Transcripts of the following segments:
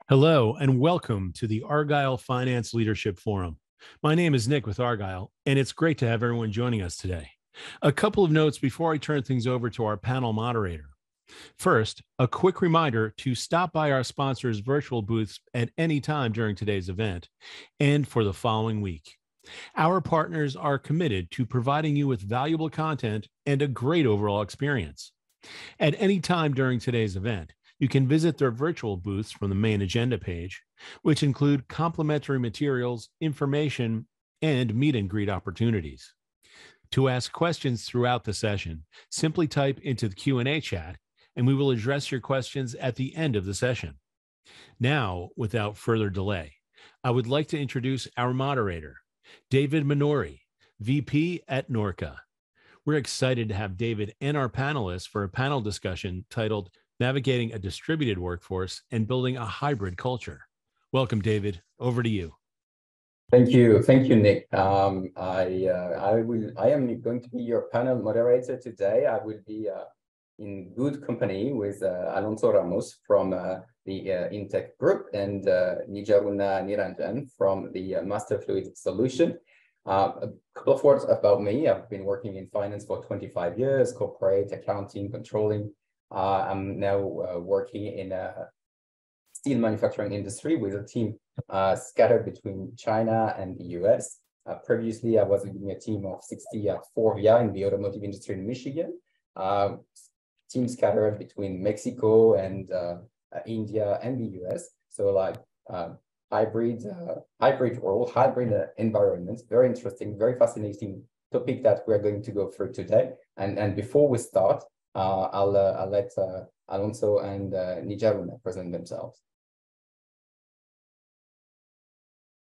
Hello, and welcome to the Argyle Finance Leadership Forum. My name is Nick with Argyle, and it's great to have everyone joining us today. A couple of notes before I turn things over to our panel moderator. First, a quick reminder to stop by our sponsors' virtual booths at any time during today's event and for the following week. Our partners are committed to providing you with valuable content and a great overall experience. At any time during today's event, you can visit their virtual booths from the main agenda page, which include complimentary materials, information, and meet and greet opportunities. To ask questions throughout the session, simply type into the Q&A chat, and we will address your questions at the end of the session. Now, without further delay, I would like to introduce our moderator, David Minori, VP at Norca. We're excited to have David and our panelists for a panel discussion titled Navigating a Distributed Workforce and Building a Hybrid Culture. Welcome, David. Over to you. Thank you, Nick. I am going to be your panel moderator today. I will be in good company with Alonso Ramos from the Intech Group and Nijaruna Niranjan from the Master Fluid Solution. A couple of words about me. I've been working in finance for 25 years, corporate accounting, controlling. I'm now working in a steel manufacturing industry with a team scattered between China and the US. Previously, I was leading a team of 60 at Forvia in the automotive industry in Michigan. Team scattered between Mexico and India and the US. So like hybrid world, hybrid environments. Very interesting, very fascinating topic that we're going to go through today. And before we start, I'll let Alonso and Nijaruna present themselves.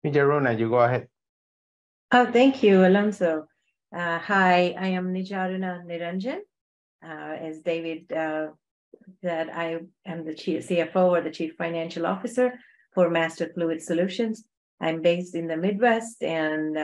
Nijaruna, you go ahead. Oh, thank you, Alonso. Hi, I am Nijaruna Niranjan. As David said, I am the Chief CFO or the Chief Financial Officer for Master Fluid Solutions. I'm based in the Midwest, and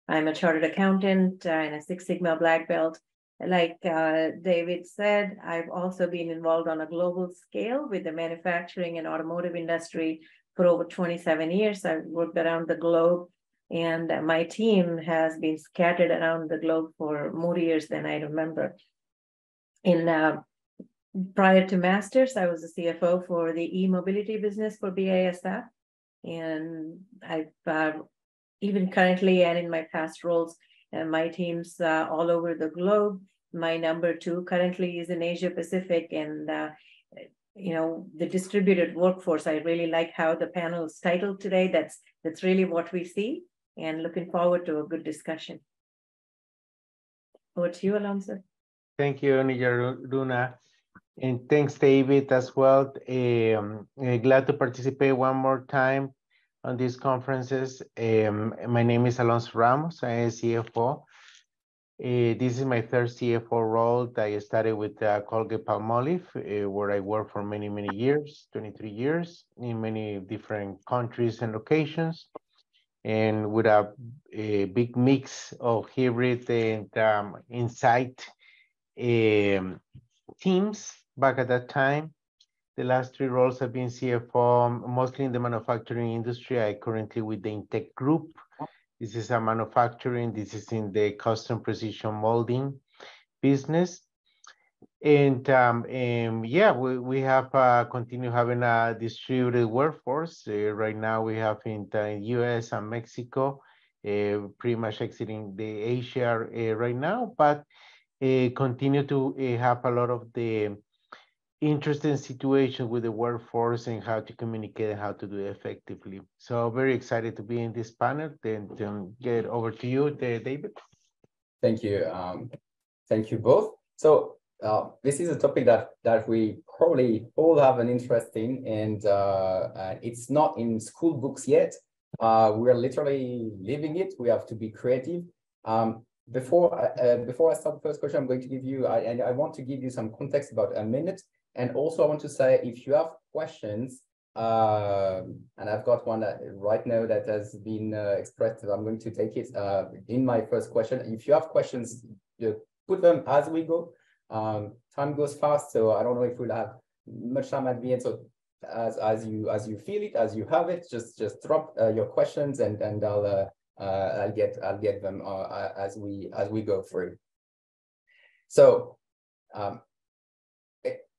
I'm a chartered accountant and a Six Sigma Black Belt. Like David said, I've also been involved on a global scale with the manufacturing and automotive industry for over 27 years. I've worked around the globe, and my team has been scattered around the globe for more years than I remember. Prior to Masters, I was the CFO for the e-mobility business for BASF, and I've even currently and in my past roles, and my teams all over the globe. My number 2 currently is in Asia Pacific, and the distributed workforce. I really like how the panel is titled today. That's really what we see, and looking forward to a good discussion. Over to you, Alonso. Thank you, Nijaruna. And thanks, David, as well. Glad to participate one more time on these conferences. My name is Alonso Ramos. I am CFO. This is my third CFO role. I started with Colgate-Palmolive, where I worked for many, many years, 23 years, in many different countries and locations, and with a big mix of hybrid and insight teams back at that time. The last 3 roles have been CFO, mostly in the manufacturing industry. I currently with the Intech Group. This is a manufacturing, this is in the custom precision molding business. And yeah, we have continue having a distributed workforce. Right now we have in the US and Mexico, pretty much exiting the Asia right now, but continue to have a lot of the interesting situation with the workforce and how to communicate and how to do it effectively. So very excited to be in this panel. Then get over to you, David. Thank you. Thank you both. So this is a topic that we probably all have an interest in, and it's not in school books yet. We're literally living it. We have to be creative. Before I start the first question, I'm going to give you, and I want to give you some context about a minute. And also I want to say, if you have questions, and I've got one right now that has been expressed, I'm going to take it in my first question. If you have questions, put them as we go. Time goes fast, so I don't know if we'll have much time at the end. So as you feel it, as you have it, just drop your questions, and I'll get them as we go through. So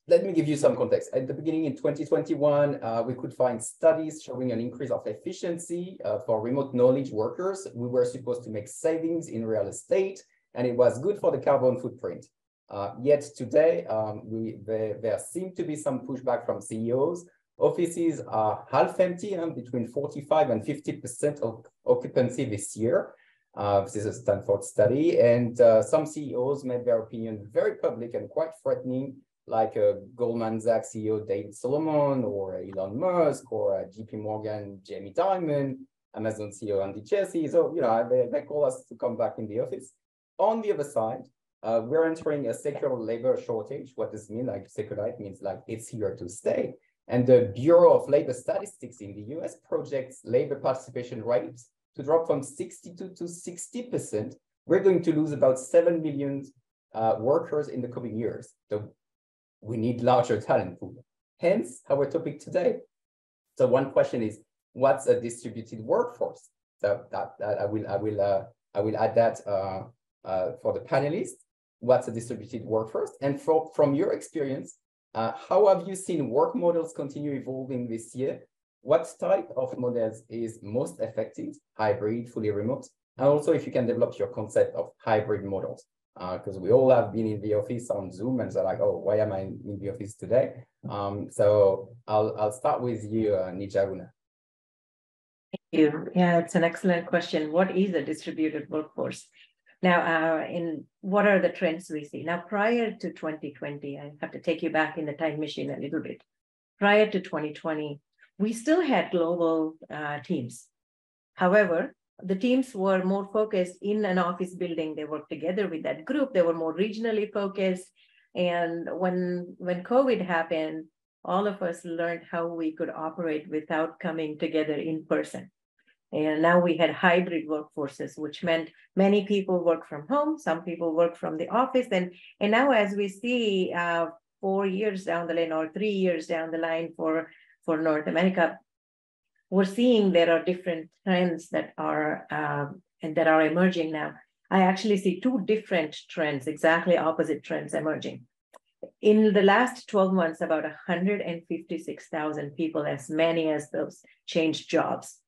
let me give you some context. At the beginning in 2021, we could find studies showing an increase of efficiency for remote knowledge workers. We were supposed to make savings in real estate, and it was good for the carbon footprint. Yet today, there seem to be some pushback from CEOs. Offices are half empty, between 45 and 50% of occupancy this year. This is a Stanford study, and some CEOs made their opinion very public and quite threatening, like Goldman Sachs CEO David Solomon, or Elon Musk, or JP Morgan Jamie Dimon, Amazon CEO Andy Jassy. So, they call us to come back in the office. On the other side, we're entering a secular labor shortage. What does it mean? Like secular, it means like it's here to stay. And the Bureau of Labor Statistics in the US projects labor participation rates to drop from 62 to 60%. We're going to lose about 7 million workers in the coming years. So we need larger talent pool. Hence our topic today. So one question is, what's a distributed workforce? So that I will add that for the panelists. What's a distributed workforce? And from your experience, how have you seen work models continue evolving this year? What type of models is most effective? Hybrid, fully remote? And also if you can develop your concept of hybrid models, because we all have been in the office on Zoom and they're like, oh, why am I in the office today? So I'll start with you, Nijaruna. Thank you. Yeah, it's an excellent question. What is a distributed workforce? Now, what are the trends we see? Now, prior to 2020, I have to take you back in the time machine a little bit. Prior to 2020, we still had global teams. However, the teams were more focused in an office building. They worked together with that group. They were more regionally focused. And when COVID happened, all of us learned how we could operate without coming together in person. And now we had hybrid workforces, which meant many people work from home, some people work from the office. And now as we see 4 years down the line or 3 years down the line for North America, we're seeing there are different trends that are emerging now. I actually see two different trends, exactly opposite trends emerging. In the last 12 months, about 156,000 people, as many as those, changed jobs.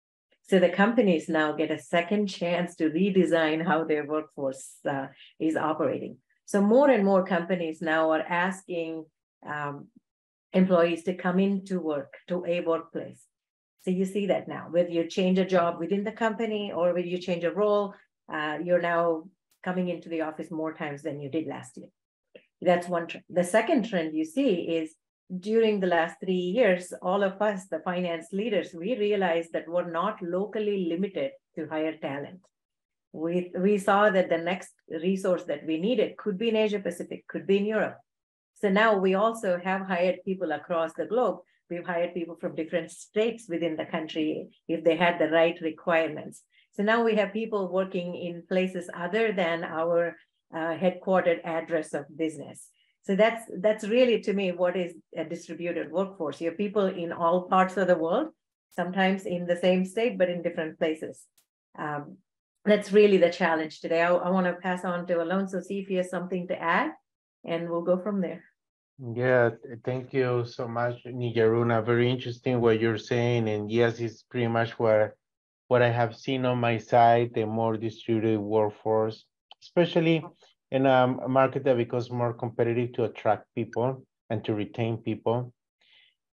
So the companies now get a second chance to redesign how their workforce is operating. So more and more companies now are asking employees to come into work, to a workplace. So you see that now, whether you change a job within the company or whether you change a role, you're now coming into the office more times than you did last year. That's one trend. The second trend you see is during the last 3 years, all of us, the finance leaders, we realized that we're not locally limited to hire talent. We saw that the next resource that we needed could be in Asia Pacific, could be in Europe. So now we also have hired people across the globe. We've hired people from different states within the country if they had the right requirements. So now we have people working in places other than our headquartered address of business. So that's really, to me, what is a distributed workforce. You have people in all parts of the world, sometimes in the same state, but in different places. That's really the challenge today. I want to pass on to Alonso, see if he has something to add, and we'll go from there. Yeah, thank you so much, Nijaruna. Very interesting what you're saying. And yes, it's pretty much what I have seen on my side, the more distributed workforce, especially in a market that becomes more competitive to attract people and to retain people.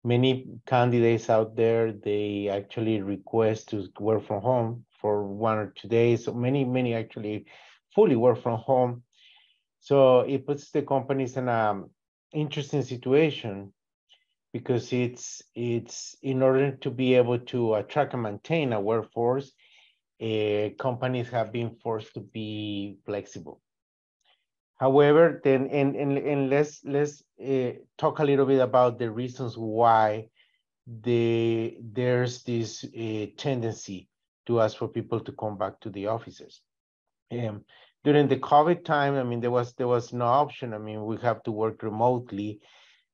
Many candidates out there, they actually request to work from home for 1 or 2 days. So many actually fully work from home. So it puts the companies in an interesting situation, because it's in order to be able to attract and maintain a workforce, companies have been forced to be flexible. However, then and let's talk a little bit about the reasons why there's this tendency to ask for people to come back to the offices. During the COVID time, I mean, there was no option. I mean, we have to work remotely.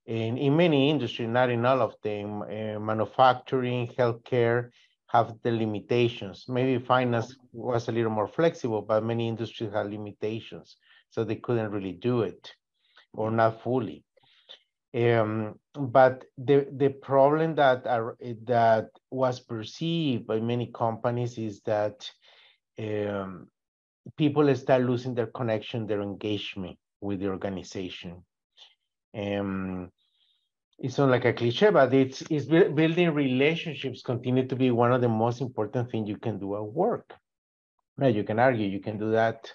And in many industries, not in all of them, manufacturing, healthcare have the limitations. Maybe finance was a little more flexible, but many industries have limitations, so they couldn't really do it, or not fully. But the problem that was perceived by many companies is that people start losing their connection, their engagement with the organization. It's not like a cliche, but it's building relationships continue to be one of the most important things you can do at work. Now, you can argue you can do that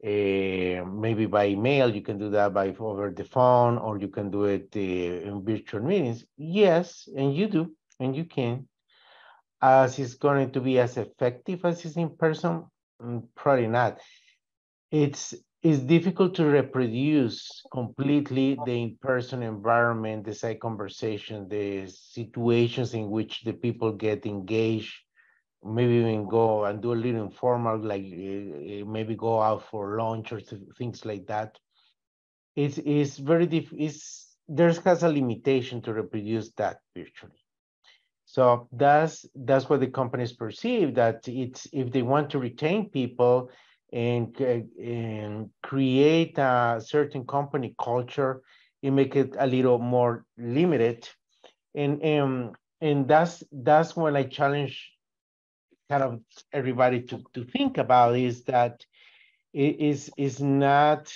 maybe by email, you can do that by over the phone, or you can do it in virtual meetings. Yes, and you do, and you can. As it's going to be as effective as it's in person, probably not. It's difficult to reproduce completely the in-person environment, the side conversation, the situations in which the people get engaged, maybe even go and do a little informal, like maybe go out for lunch or things like that. It's very there has a limitation to reproduce that virtually. So that's what the companies perceive, that it's, if they want to retain people and create a certain company culture, you make it a little more limited. And that's when I challenge kind of everybody to think about, is that it is not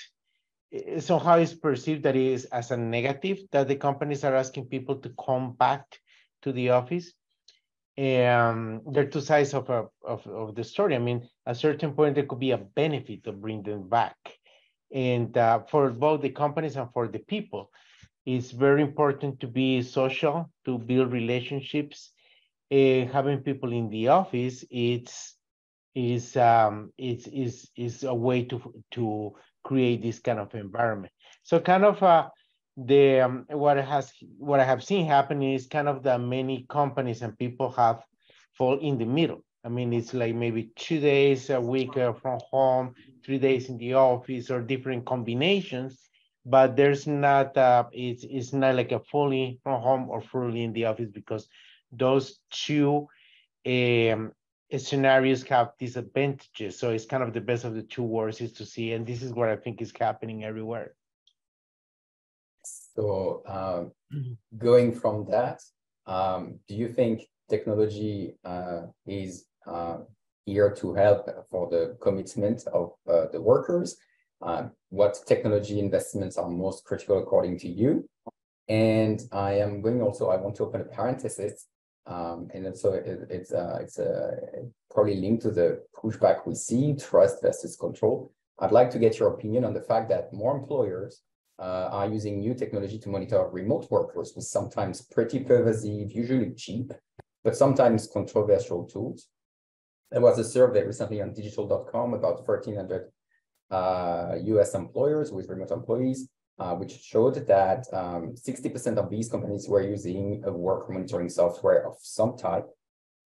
somehow it's perceived that it is as a negative, that the companies are asking people to come back to the office. And there are two sides of the story. I mean, at a certain point, there could be a benefit of bringing them back. And for both the companies and for the people, it's very important to be social, to build relationships. Having people in the office, is a way to create this kind of environment. So kind of what I have seen happen is kind of that many companies and people have fall in the middle. I mean, it's like maybe 2 days a week from home, 3 days in the office, or different combinations. But there's not it's not like a fully from home or fully in the office, because those two scenarios have disadvantages. So it's kind of the best of the two worlds is to see, and this is what I think is happening everywhere. So going from that, do you think technology is here to help for the commitment of the workers? What technology investments are most critical according to you? And I want to open a parenthesis, and also it's probably linked to the pushback we see, trust versus control. I'd like to get your opinion on the fact that more employers are using new technology to monitor remote workers with sometimes pretty pervasive, usually cheap, but sometimes controversial tools. There was a survey recently on digital.com about 1,300 US employers with remote employees, which showed that 60% of these companies were using a work monitoring software of some type.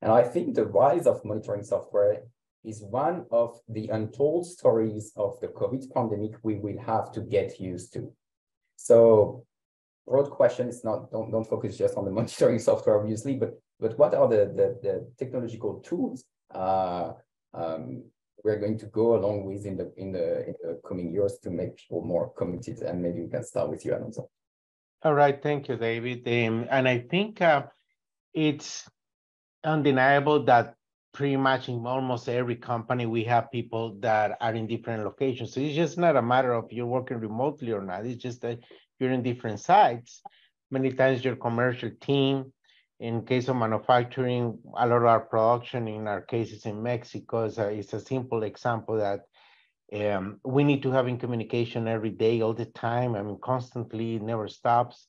And I think the rise of monitoring software is one of the untold stories of the COVID pandemic we will have to get used to. So, broad question is not, don't focus just on the monitoring software, obviously, but what are the technological tools we're going to go along with in the coming years to make people more committed? And maybe we can start with you, Alonso. All right, thank you, David. And I think it's undeniable that pretty much in almost every company, we have people that are in different locations. So it's just not a matter of you're working remotely or not. It's just that you're in different sites. Many times your commercial team, in case of manufacturing, a lot of our production, in our cases in Mexico, is a simple example that we need to have in communication every day, all the time. I mean, constantly, it never stops.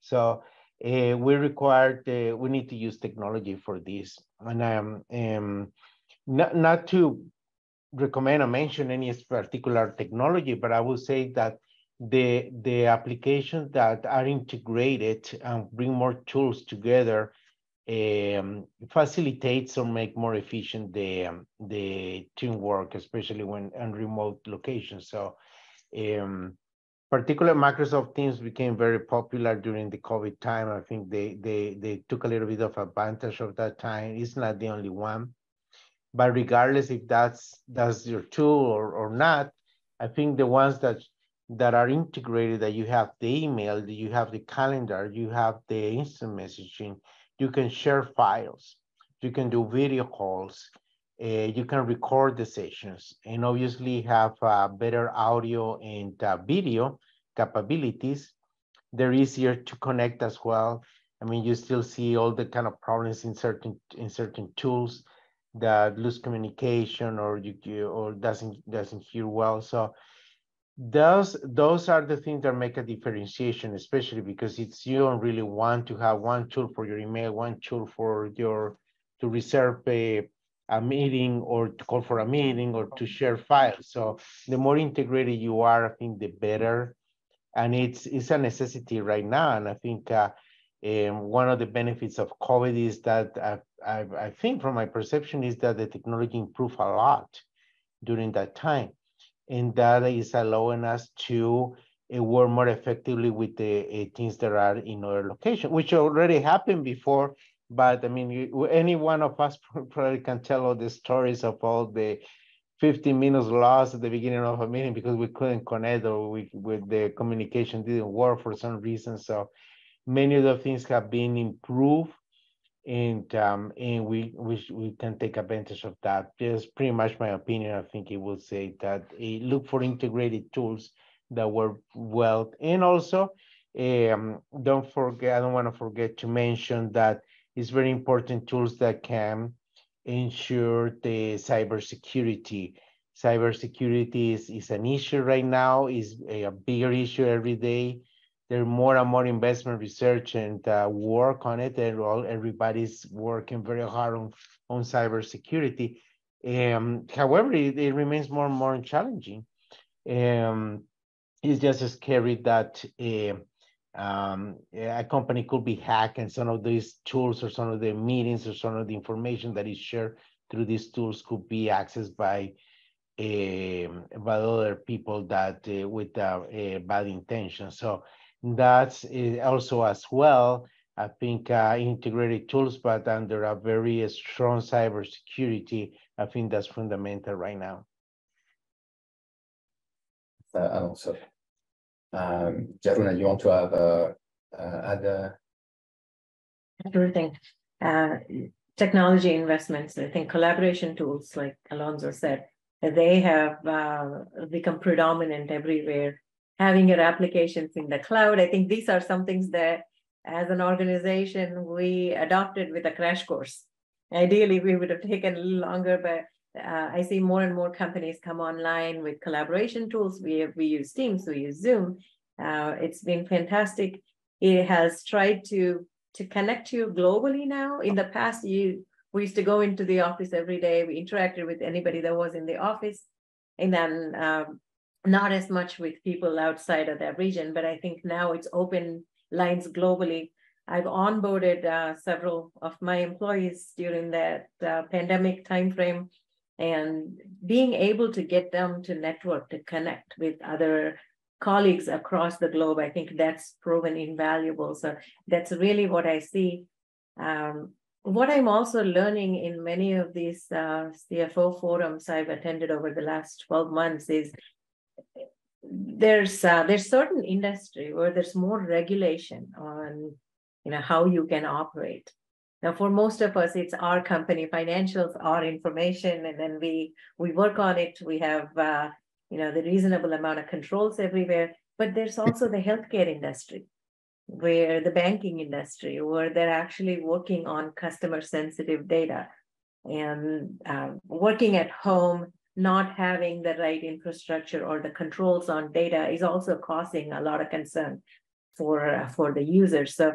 So we need to use technology for this. And not to recommend or mention any particular technology, but I would say that the applications that are integrated and bring more tools together facilitates or make more efficient the teamwork, especially when on remote locations. So particular Microsoft Teams became very popular during the COVID time. I think they took a little bit of advantage of that time. It's not the only one, but regardless if that's your tool or not, I think the ones that are integrated, that you have the email, that you have the calendar, you have the instant messaging, you can share files, you can do video calls, you can record the sessions, and obviously have better audio and video capabilities. They're easier to connect as well. I mean, you still see all the kind of problems in certain tools that lose communication or doesn't hear well. So those are the things that make a differentiation, especially because you don't really want to have one tool for your email, one tool for to reserve a meeting, or to call for a meeting, or to share files. So the more integrated you are, I think the better. And it's a necessity right now. And I think one of the benefits of COVID is that I think, from my perception, is that the technology improved a lot during that time. And that is allowing us to work more effectively with the things that are in our location, which already happened before. But I mean, any one of us probably can tell all the stories of all the 15 minutes lost at the beginning of a meeting because we couldn't connect, or with the communication didn't work for some reason. So many of the things have been improved, and we can take advantage of that. Just pretty much my opinion. I think it will say that look for integrated tools that work well, and also don't forget. I don't want to forget to mention that it's very important tools that can ensure the cybersecurity. Cybersecurity is an issue right now, is a bigger issue every day. There's more and more investment, research, and work on it, and everybody's working very hard on cybersecurity. However, it remains more and more challenging. It's just scary that a company could be hacked, and some of these tools, or some of the meetings, or some of the information that is shared through these tools could be accessed by other people that with bad intentions. So that's also as well, I think, integrated tools, but under a very strong cybersecurity. I think that's fundamental right now. Also, Jaruna, you want to add? Everything. Technology investments, I think collaboration tools, like Alonso said, they have become predominant everywhere. Having your applications in the cloud, I think these are some things that as an organization, we adopted with a crash course. Ideally, we would have taken a little longer, but I see more and more companies come online with collaboration tools. We use Teams, we use Zoom. It's been fantastic. It has tried to connect you globally now. In the past, we used to go into the office every day. We interacted with anybody that was in the office, and then not as much with people outside of that region. But I think now it's open lines globally. I've onboarded several of my employees during that pandemic timeframe, and being able to get them to network, to connect with other colleagues across the globe, I think that's proven invaluable. So that's really what I see. What I'm also learning in many of these CFO forums I've attended over the last 12 months is there's certain industry where there's more regulation on how you can operate. Now, for most of us, it's our company financials, our information, and then we work on it. We have the reasonable amount of controls everywhere. But there's also the healthcare industry, where the banking industry, where they're actually working on customer sensitive data, and working at home, not having the right infrastructure or the controls on data is also causing a lot of concern for the users. So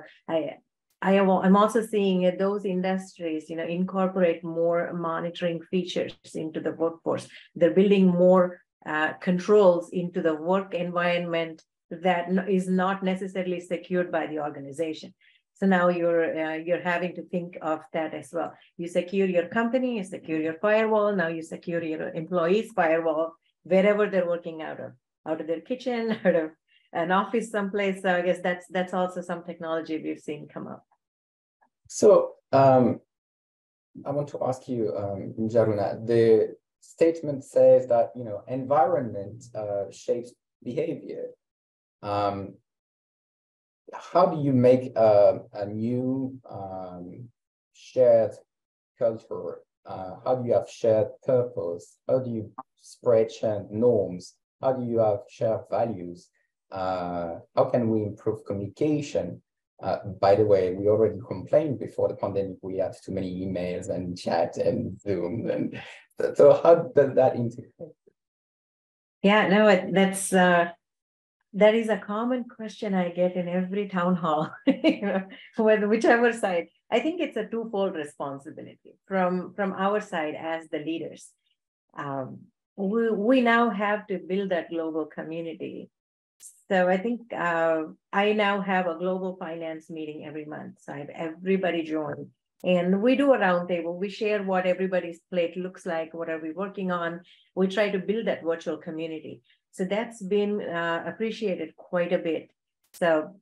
I'm also seeing those industries, incorporate more monitoring features into the workforce. They're building more controls into the work environment that is not necessarily secured by the organization. So now you're having to think of that as well. You secure your company, you secure your firewall. Now you secure your employees' firewall wherever they're working out of their kitchen, out of an office someplace. So I guess that's also some technology we've seen come up. So I want to ask you, Nijaruna, the statement says that, you know, environment shapes behavior. How do you make a new shared culture? How do you have shared purpose? How do you spread shared norms? How do you have shared values? How can we improve communication? By the way, we already complained before the pandemic, we had too many emails and chat and Zoom. And so how does that integrate? Yeah, no, that is a common question I get in every town hall, whichever side. I think it's a twofold responsibility from our side as the leaders. We now have to build that global community. So I think I now have a global finance meeting every month. So I have everybody join. And we do a roundtable. We share what everybody's plate looks like, what are we working on. We try to build that virtual community. So that's been appreciated quite a bit. So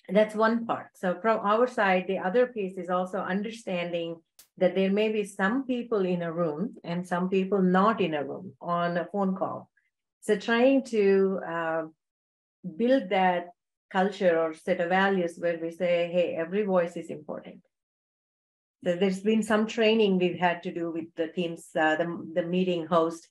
that's one part. So from our side, the other piece is also understanding that there may be some people in a room and some people not in a room on a phone call. So trying to build that culture or set of values where we say, hey, every voice is important. So there's been some training we've had to do with the teams, the meeting host.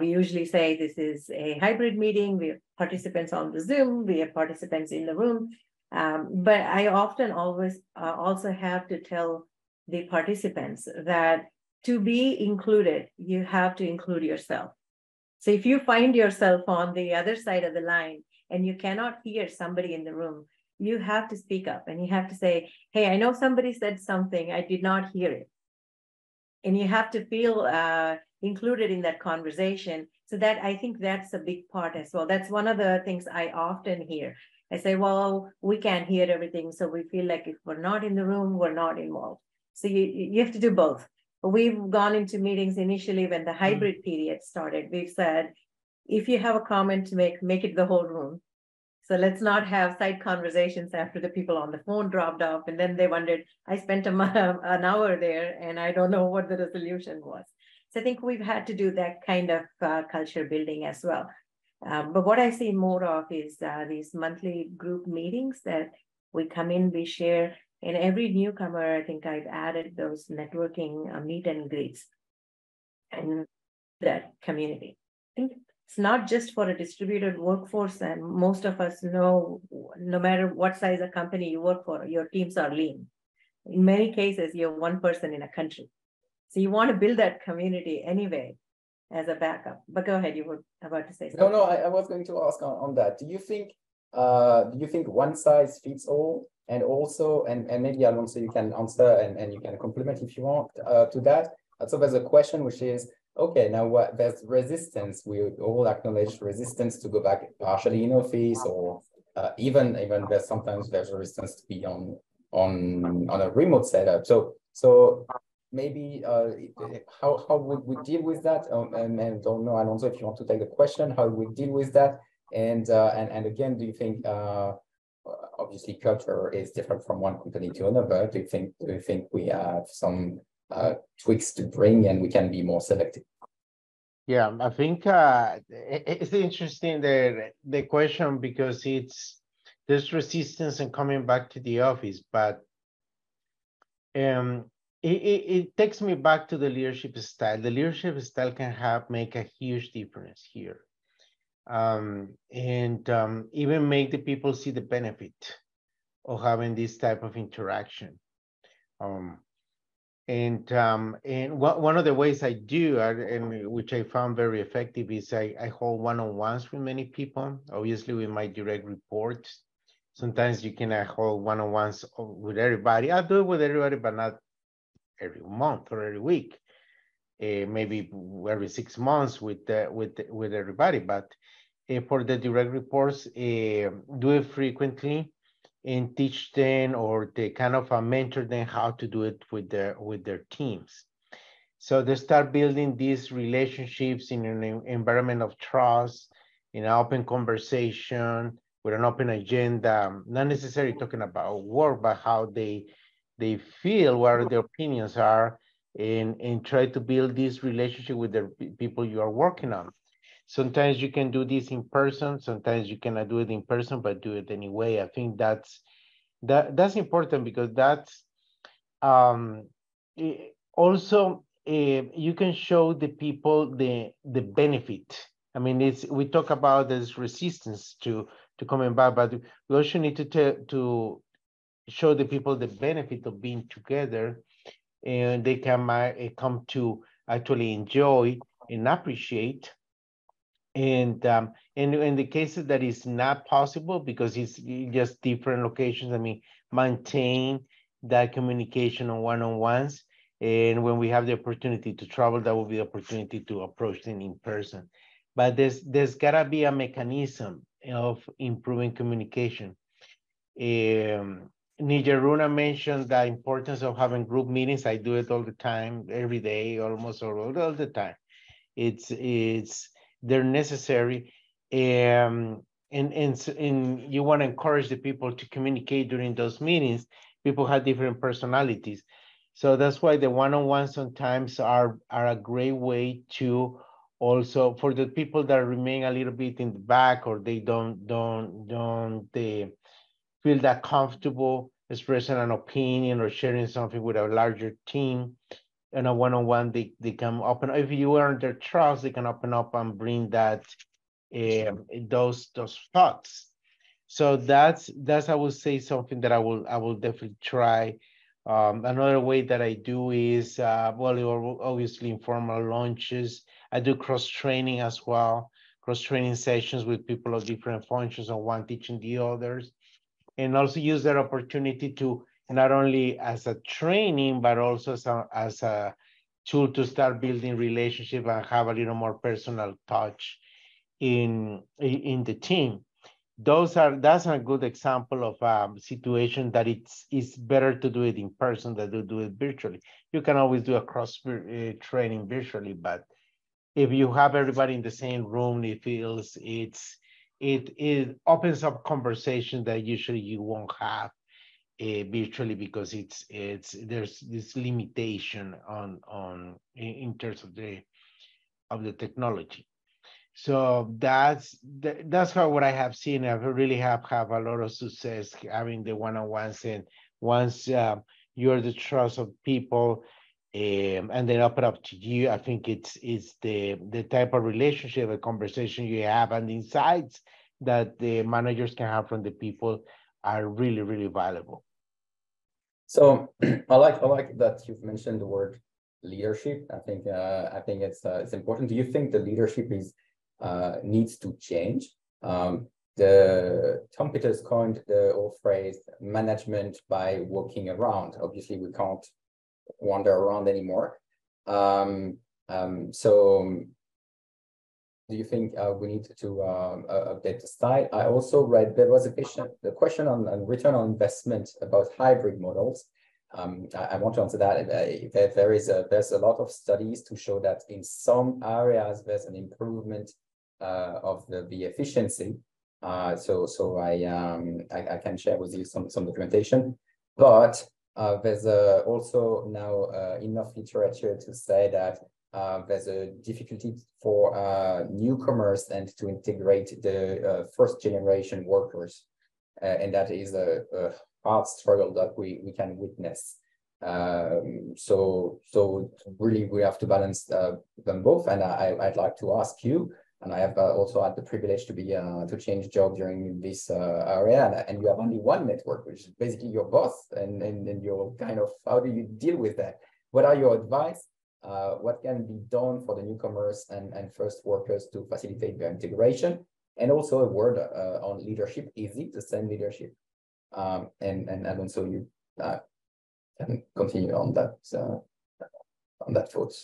We usually say this is a hybrid meeting. We have participants on the Zoom. We have participants in the room. But I often always also have to tell the participants that to be included, you have to include yourself. So if you find yourself on the other side of the line and you cannot hear somebody in the room, you have to speak up and you have to say, hey, I know somebody said something, I did not hear it. And you have to feel included in that conversation. So that I think that's a big part as well. That's one of the things I often hear. I say, well, we can't hear everything. So we feel like if we're not in the room, we're not involved. So you have to do both. We've gone into meetings initially when the hybrid period started. We've said, if you have a comment to make it the whole room. So let's not have side conversations after the people on the phone dropped off. And then they wondered, I spent an hour there and I don't know what the resolution was. So I think we've had to do that kind of culture building as well. But what I see more of is these monthly group meetings that we come in, we share, and every newcomer, I think I've added those networking meet and greets and that community. I think it's not just for a distributed workforce, and most of us know, no matter what size of company you work for, your teams are lean. In many cases, you're one person in a country. So you want to build that community anyway as a backup. But go ahead, you were about to say something. No, I was going to ask on that. Do you think one size fits all? And also, and maybe Alonso, you can answer and you can complement if you want to that. So there's a question which is, okay, now what there's resistance. We all acknowledge resistance to go back partially in office, or even there's sometimes resistance to be on a remote setup. So maybe how would we deal with that? And don't know, Alonso, if you want to take the question, how we deal with that? And again, do you think obviously culture is different from one company to another? Do you think we have some tweaks to bring and we can be more selective? Yeah, I think it's interesting the question, because there's resistance in coming back to the office, but it takes me back to the leadership style. The leadership style can make a huge difference here, and even make the people see the benefit of having this type of interaction. And one of the ways I do, and which I found very effective, is I hold one-on-ones with many people, obviously with my direct reports. Sometimes you can hold one-on-ones with everybody. I do it with everybody, but not every month or every week. Maybe every 6 months with everybody. But for the direct reports, do it frequently and teach them, or they kind of mentor them how to do it with their teams. So they start building these relationships in an environment of trust, in an open conversation, with an open agenda, not necessarily talking about work, but how they feel, what their opinions are, and try to build this relationship with the people you are working on. Sometimes you can do this in person, sometimes you cannot do it in person, but do it anyway. I think that's important, because that's also you can show the people the benefit. I mean, we talk about this resistance to coming back, but we also need to show the people the benefit of being together, and they can come to actually enjoy and appreciate. And in the cases that is not possible because it's just different locations, I mean, maintain that communication on one-on-ones. And when we have the opportunity to travel, that will be the opportunity to approach them in person. But there's gotta be a mechanism of improving communication. Nijaruna mentioned the importance of having group meetings. I do it all the time, every day, almost all the time. They're necessary, and you want to encourage the people to communicate during those meetings. People have different personalities, so that's why the one-on-ones sometimes are a great way to also, for the people that remain a little bit in the back, or they don't they feel that comfortable expressing an opinion or sharing something with a larger team. In a one-on-one, they can open. If you earn their trust, they can open up and bring that those thoughts. So that's I would say something that I will definitely try. Another way that I do is well, obviously informal lunches. I do cross training as well, cross training sessions with people of different functions, on one teaching the others, and also use that opportunity to not only as a training, but also as a tool to start building relationship and have a little more personal touch in the team. That's a good example of a situation that it's better to do it in person than to do it virtually. You can always do a cross training virtually, but if you have everybody in the same room, it feels it opens up conversation that usually you won't have virtually, because there's this limitation on in terms of the technology. So that's how what I have seen. I really have a lot of success having the one-on-ones, and once you're the trust of people, and then open up to you, I think it's the type of relationship, a conversation you have, and the insights that the managers can have from the people are really, really valuable. So I like that you've mentioned the word leadership. I think it's important. Do you think the leadership needs to change? The Tom Peters coined the old phrase "management by walking around." Obviously, we can't wander around anymore. So do you think we need to update the style? I also read there was the question on return on investment about hybrid models. I want to answer that. There's a lot of studies to show that in some areas there's an improvement of the efficiency. So I can share with you some documentation, but there's also now enough literature to say that there's a difficulty for newcomers and to integrate the first generation workers, and that is a hard struggle that we can witness. So really we have to balance them both, and I'd like to ask you, and I have also had the privilege to be to change job during this area, and you have only one network, which is basically your boss, and you're kind of, how do you deal with that? What are your advice? What can be done for the newcomers and first workers to facilitate their integration? And also a word on leadership. Is it the same leadership? And also you can continue on that thought.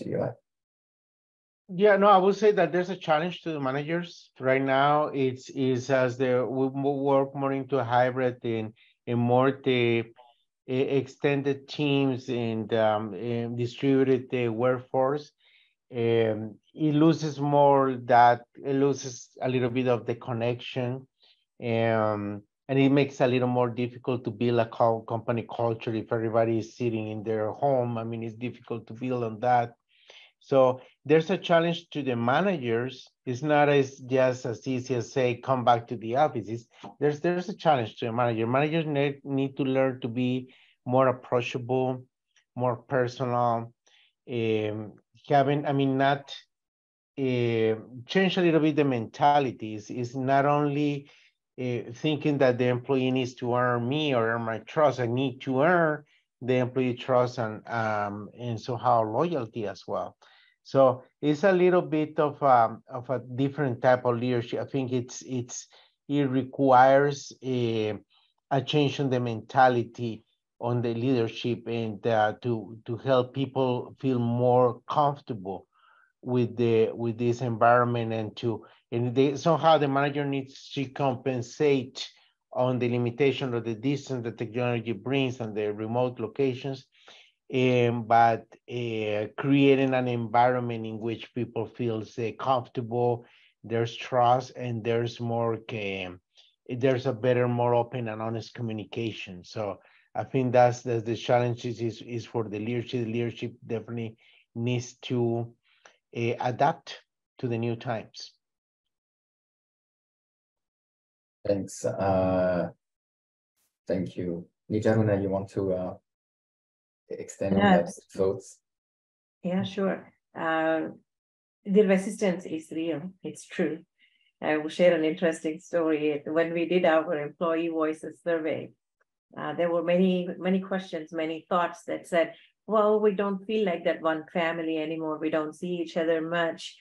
Yeah, no, I would say that there's a challenge to the managers right now. It's as we work more into a hybrid and more the extended teams and distributed the workforce. It loses a little bit of the connection And it makes it a little more difficult to build a company culture if everybody is sitting in their home. I mean, it's difficult to build on that. So there's a challenge to the managers. It's not just as easy as say, come back to the offices. There's a challenge to the manager. Managers need to learn to be more approachable, more personal, not change a little bit the mentality. Is not only thinking that the employee needs to earn me or earn my trust. I need to earn the employee trust and somehow loyalty as well. So it's a little bit of a different type of leadership. I think it requires a change in the mentality on the leadership and to help people feel more comfortable with this environment and somehow the manager needs to compensate on the limitation of the distance the technology brings and the remote locations, but creating an environment in which people feel comfortable, there's trust, and there's a better, more open and honest communication. So I think that's the challenge is for the leadership. The leadership definitely needs to adapt to the new times. Thanks. Thank you. Nijaruna, you want to extend on that thoughts? Yeah, sure. The resistance is real. It's true. I will share an interesting story. When we did our employee voices survey, there were many questions, many thoughts that said, well, we don't feel like that one family anymore. We don't see each other much.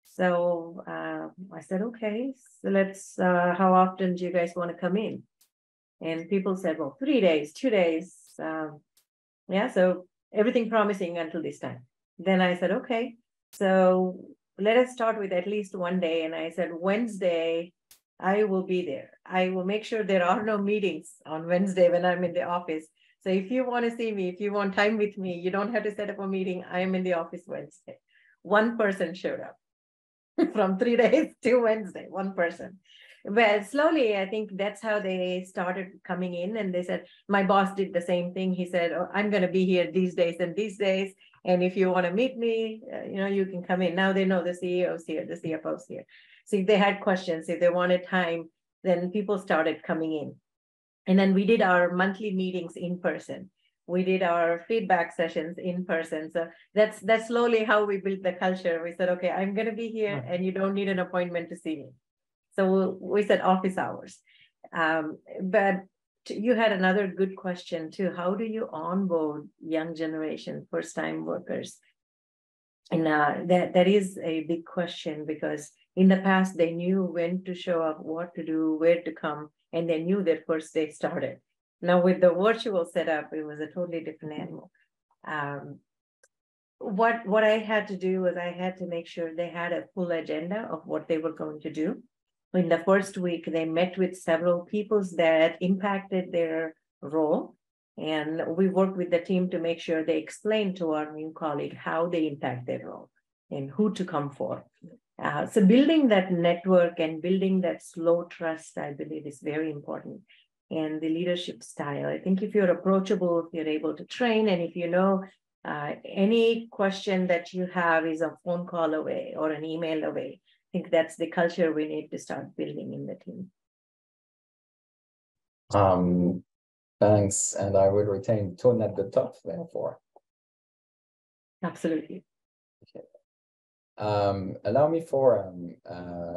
So I said, okay, so let's, how often do you guys want to come in? And people said, well, 3 days, 2 days. Yeah, so everything promising until this time. Then I said, okay, so let us start with at least 1 day. And I said, Wednesday, I will be there. I will make sure there are no meetings on Wednesday when I'm in the office. So if you want to see me, if you want time with me, you don't have to set up a meeting. I am in the office Wednesday. One person showed up from 3 days to Wednesday, one person. But slowly, I think that's how they started coming in. And they said, my boss did the same thing. He said, oh, I'm going to be here these days and these days. And if you want to meet me, you can come in. Now they know the CEO's here, the CFO's here. So if they had questions, if they wanted time, then people started coming in. And then we did our monthly meetings in person. We did our feedback sessions in person. So that's slowly how we built the culture. We said, okay, I'm going to be here and you don't need an appointment to see me. So we said office hours. But you had another good question too. How do you onboard young generation, first-time workers? And that is a big question, because in the past, they knew when to show up, what to do, where to come, and they knew their first day started. Now with the virtual setup, it was a totally different animal. What I had to do was I had to make sure they had a full agenda of what they were going to do. In the first week, they met with several people that impacted their role. And we worked with the team to make sure they explained to our new colleague how they impact their role and who to come for. So building that network and building that slow trust, I believe, is very important. And the leadership style, I think if you're approachable, if you're able to train, and if you know any question that you have is a phone call away or an email away, I think that's the culture we need to start building in the team. Thanks, and I will retain tone at the top, therefore. Absolutely. Okay. Allow me for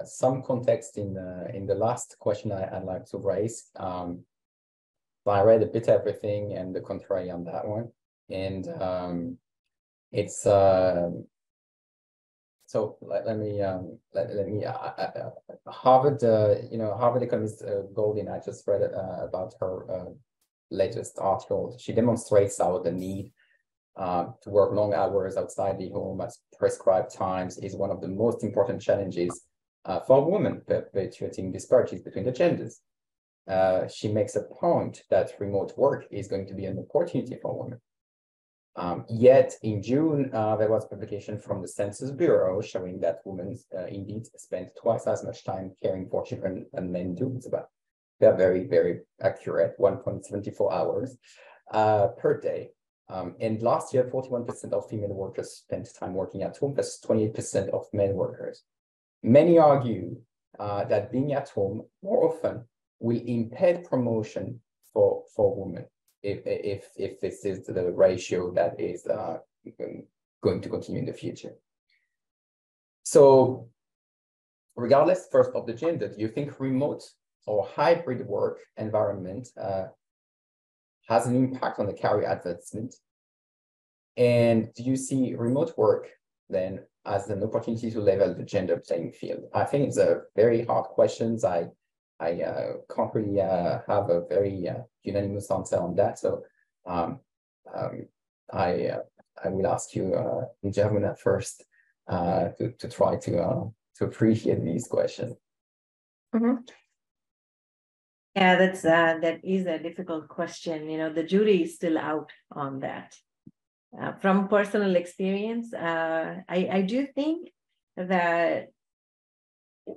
some context in the last question I'd like to raise. I read a bit everything and the contrary on that one, and it's so let me Harvard Harvard economist Goldin, I just read about her latest article. She demonstrates how the need to work long hours outside the home at prescribed times is one of the most important challenges for women, perpetuating disparities between the genders. She makes a point that remote work is going to be an opportunity for women. Yet in June, there was a publication from the Census Bureau showing that women indeed spend twice as much time caring for children than men do. It's about they're very, very accurate, 1.74 hours per day. And last year, 41% of female workers spent time working at home, plus 28% of male workers. Many argue that being at home more often will impede promotion for women if this is the ratio that is going to continue in the future. So regardless first of the gender, do you think remote or hybrid work environment has an impact on the career advancement? And do you see remote work then as an opportunity to level the gender playing field? I think it's a very hard question. I can't really have a very unanimous answer on that. So I will ask you, Nijaruna, first to try to appreciate these questions. Mm-hmm. Yeah, that is a difficult question. You know, the jury is still out on that. From personal experience, I do think that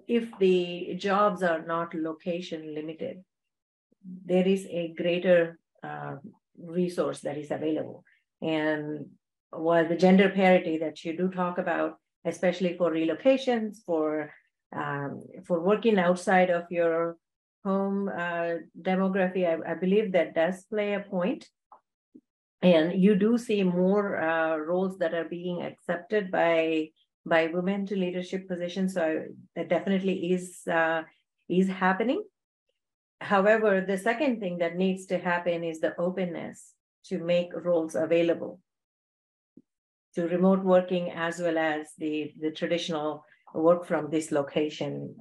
if the jobs are not location limited, there is a greater resource that is available. And while the gender parity that you do talk about, especially for relocations, for working outside of your home demography, I believe that does play a point. And you do see more roles that are being accepted by women to leadership positions. So that definitely is happening. However, the second thing that needs to happen is the openness to make roles available to remote working as well as the traditional work from this location.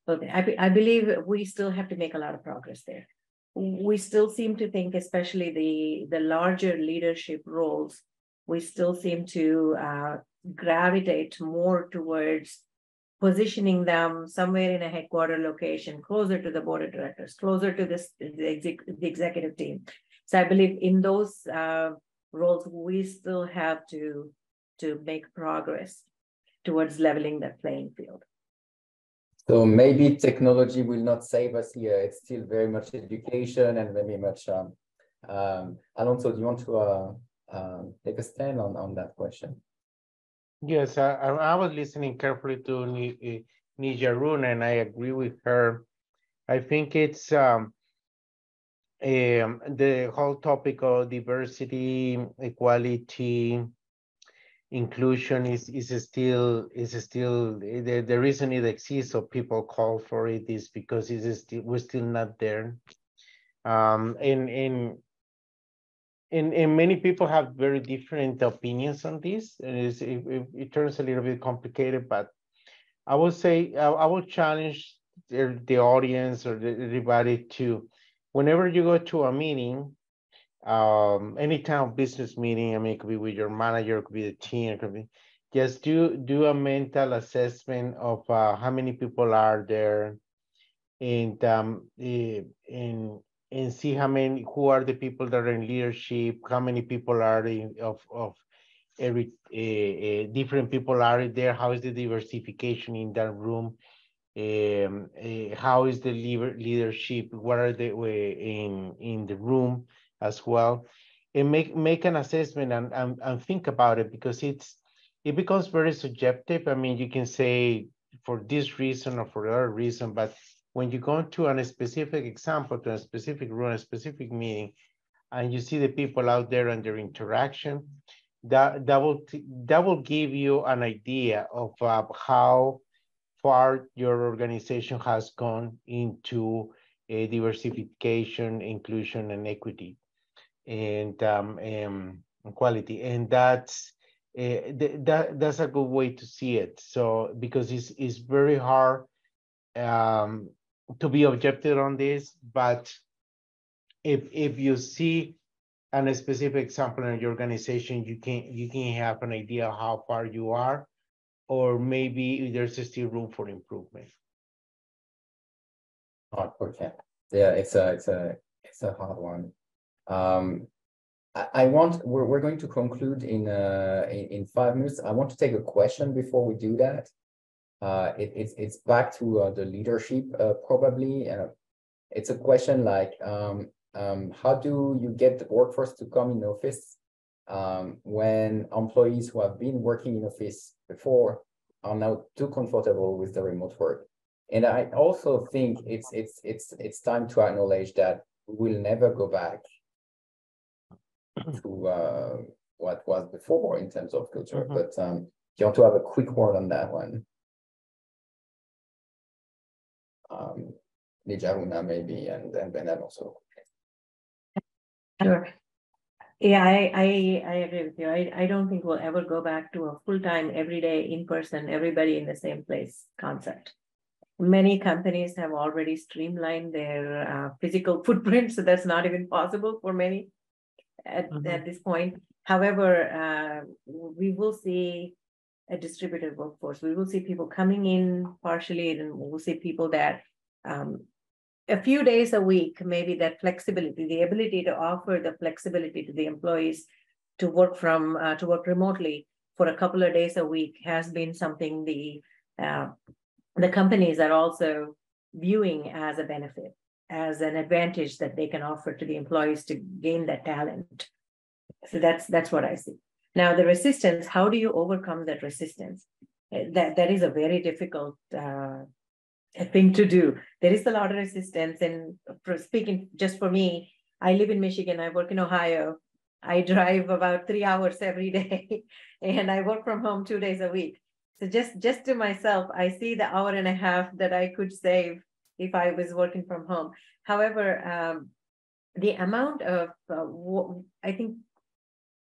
So I believe we still have to make a lot of progress there. We still seem to think, especially the larger leadership roles, we still seem to gravitate more towards positioning them somewhere in a headquarter location, closer to the board of directors, closer to the executive team. So I believe in those roles, we still have to make progress towards leveling that playing field. So maybe technology will not save us here. It's still very much education and very much. Alonso, do you want to take a stand on that question? Yes, I was listening carefully to Nijaruna, and I agree with her. I think it's the whole topic of diversity, equality, inclusion is still the reason it exists, so people call for it, is because we're still not there. And many people have very different opinions on this, and it turns a little bit complicated. But I would say I would challenge the audience or everybody to, whenever you go to a meeting, any kind of business meeting, I mean, it could be with your manager, it could be the team, it could be, just do a mental assessment of how many people are there, and see who are the people that are in leadership, how many people are of every different people are there, how is the diversification in that room, how is the leadership, what are they in the room as well, and make an assessment and think about it, because it becomes very subjective. I mean, you can say for this reason or for other reason, but when you go to a specific example, to a specific room, a specific meeting, and you see the people out there and their interaction, that will give you an idea of how far your organization has gone into diversification, inclusion, and equity, and quality, and that's a good way to see it. So because it's very hard to be objective on this, but if you see a specific example in your organization, you can have an idea how far you are, or maybe there's still room for improvement. Okay, yeah, it's a hard one. We're going to conclude in 5 minutes. I want to take a question before we do that. it's back to the leadership probably. It's a question like how do you get the workforce to come in office when employees who have been working in office before are now too comfortable with the remote work? And I also think it's time to acknowledge that we will never go back to what was before in terms of culture. But you want to have a quick word on that one? Nijaruna maybe, and Bernard also. Sure. Yeah, I agree with you. I don't think we'll ever go back to a full-time, everyday, in-person, everybody in the same place concept. Many companies have already streamlined their physical footprint, so that's not even possible for many at this point. However, we will see a distributed workforce. We will see people coming in partially, and we'll see people that a few days a week, maybe that flexibility, the ability to offer the flexibility to the employees to work to work remotely for a couple of days a week has been something the companies are also viewing as a benefit, as an advantage that they can offer to the employees to gain that talent. So that's what I see. Now, the resistance, how do you overcome that resistance? That is a very difficult thing to do. There is a lot of resistance. And for speaking just for me, I live in Michigan, I work in Ohio. I drive about 3 hours every day, and I work from home 2 days a week. So just to myself, I see the hour and a half that I could save if I was working from home. However, the amount of, I think,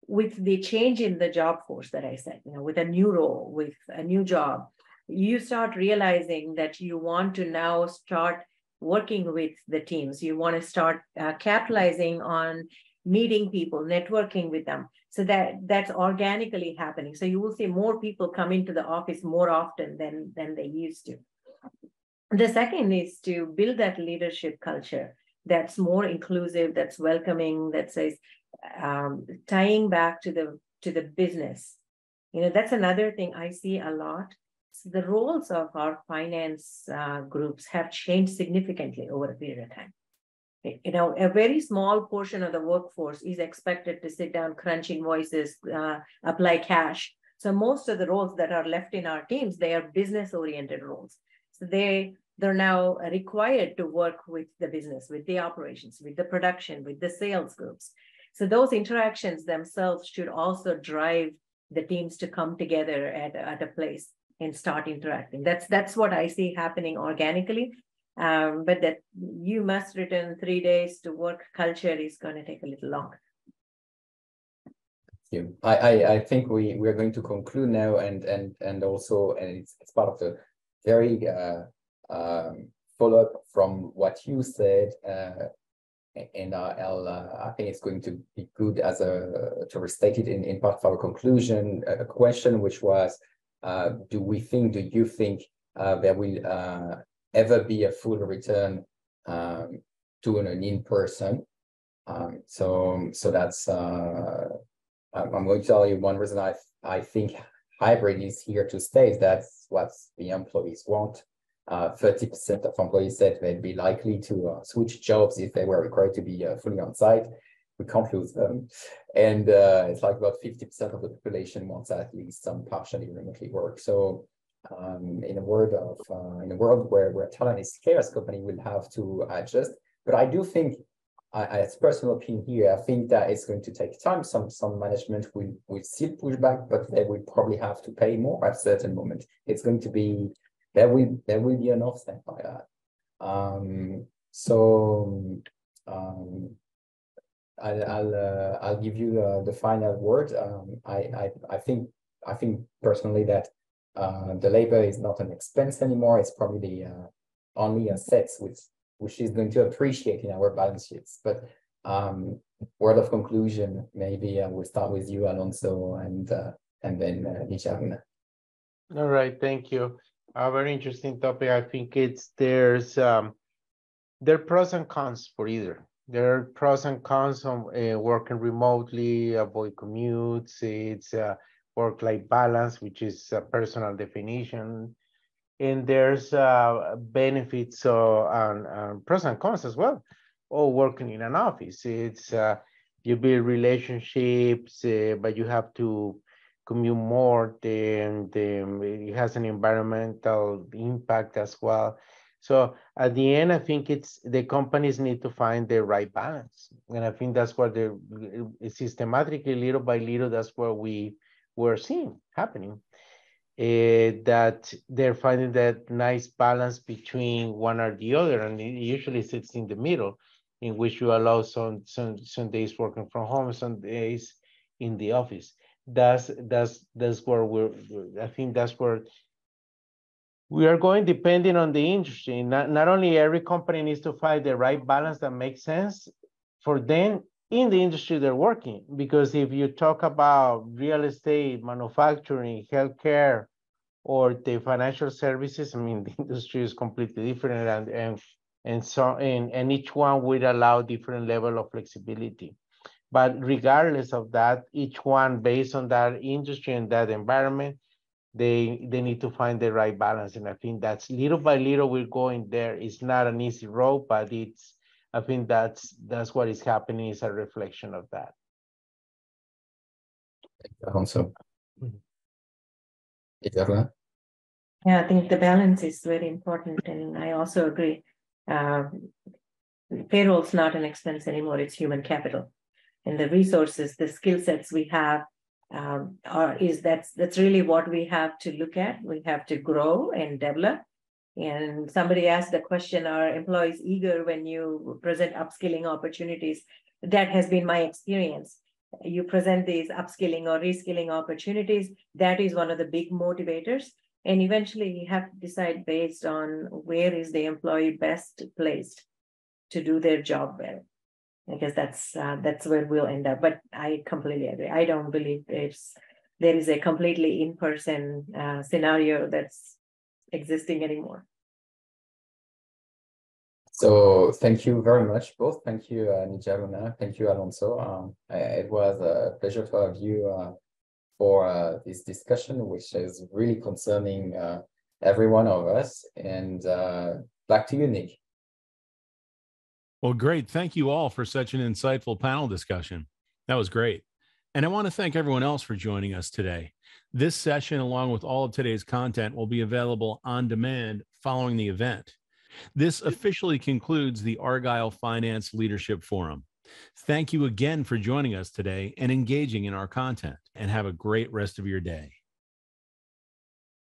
with the change in the job force that I said, with a new role, with a new job, you start realizing that you want to now start working with the teams. You want to start capitalizing on meeting people, networking with them. So that's organically happening. So you will see more people come into the office more often than they used to. The second is to build that leadership culture that's more inclusive, that's welcoming, that says, tying back to the business. That's another thing I see a lot. So the roles of our finance groups have changed significantly over a period of time. A very small portion of the workforce is expected to sit down, crunch invoices, apply cash. So most of the roles that are left in our teams, they are business-oriented roles. So they're now required to work with the business, with the operations, with the production, with the sales groups. So those interactions themselves should also drive the teams to come together at a place and start interacting. That's what I see happening organically. But that you must return 3 days to work culture is going to take a little longer. Thank you. I think we're going to conclude now, and also, and it's part of the very follow-up from what you said, and I think it's going to be good to restate it in part of our conclusion, a question which was, do you think there will ever be a full return to an in-person? So that's, I'm going to tell you one reason I think hybrid is here to stay. That's what the employees want. 30% of employees said they'd be likely to switch jobs if they were required to be fully on site. We can't lose them. And it's like about 50% of the population wants at least some partially remotely work. So in a world where talent is scarce, company will have to adjust. But I do think, as personal opinion here, I think that it's going to take time. Some management will still push back, but they will probably have to pay more at a certain moment. It's going to be, there will be an offset by that. I'll give you the final word. I think personally that the labor is not an expense anymore. It's probably the only assets which is going to appreciate in our balance sheets. But word of conclusion, maybe we'll start with you, Alonso, and then Nijaruna. All right, thank you. A very interesting topic. I think there are pros and cons for either. There are pros and cons on working remotely, avoid commutes, it's work-life balance, which is a personal definition. and there's benefits and pros and cons as well. Or working in an office, it's you build relationships, but you have to commute more. It has an environmental impact as well. So at the end, I think it's the companies need to find the right balance, and I think that's what they're systematically, little by little, that's what we're seeing happening. That they're finding that nice balance between one or the other, and it usually sits in the middle, in which you allow some days working from home, some days in the office. That's where I think that's where we are going, depending on the industry. Not only every company needs to find the right balance that makes sense for them in the industry they're working. Because if you talk about real estate, manufacturing, healthcare, or the financial services, I mean, the industry is completely different, and each one would allow different level of flexibility. But regardless of that, each one based on that industry and that environment, they need to find the right balance. And I think that's little by little we're going there. It's not an easy road, but I think that's what is happening, is a reflection of that. Also, yeah, I think the balance is very important, and I also agree. Payroll's not an expense anymore; it's human capital, and the resources, the skill sets we have, that's really what we have to look at. We have to grow and develop. And somebody asked the question, are employees eager when you present upskilling opportunities? That has been my experience. You present these upskilling or reskilling opportunities, that is one of the big motivators. And eventually you have to decide based on where is the employee best placed to do their job well. Because that's where we'll end up. But I completely agree. I don't believe there is a completely in-person scenario that's existing anymore. So thank you very much, both. Thank you, Nidja Luna. Thank you, Alonso. It was a pleasure to have you for this discussion, which is really concerning every one of us. And back to you, Nick. Well, great. Thank you all for such an insightful panel discussion. That was great. And I want to thank everyone else for joining us today. This session, along with all of today's content, will be available on demand following the event. This officially concludes the Argyle Finance Leadership Forum. Thank you again for joining us today and engaging in our content, and have a great rest of your day.